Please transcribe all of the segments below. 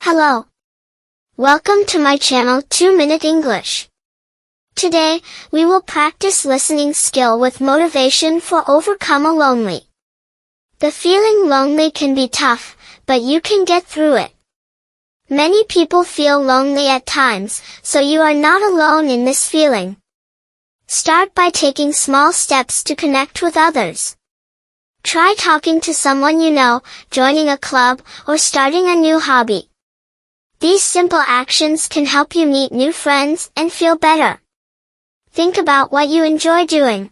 Hello. Welcome to my channel 2-Minute English. Today, we will practice listening skill with motivation for overcome a lonely. The feeling lonely can be tough, but you can get through it. Many people feel lonely at times, so you are not alone in this feeling. Start by taking small steps to connect with others. Try talking to someone you know, joining a club, or starting a new hobby. These simple actions can help you meet new friends and feel better. Think about what you enjoy doing.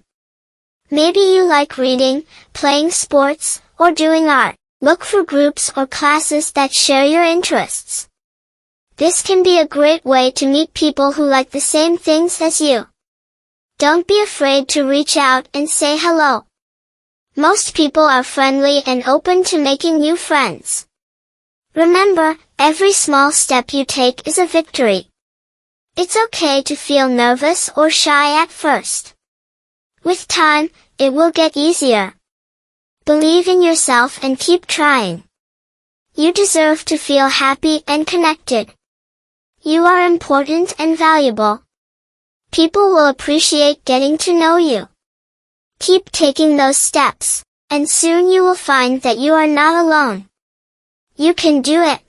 Maybe you like reading, playing sports, or doing art. Look for groups or classes that share your interests. This can be a great way to meet people who like the same things as you. Don't be afraid to reach out and say hello. Most people are friendly and open to making new friends. Remember, every small step you take is a victory. It's okay to feel nervous or shy at first. With time, it will get easier. Believe in yourself and keep trying. You deserve to feel happy and connected. You are important and valuable. People will appreciate getting to know you. Keep taking those steps, and soon you will find that you are not alone. You can do it.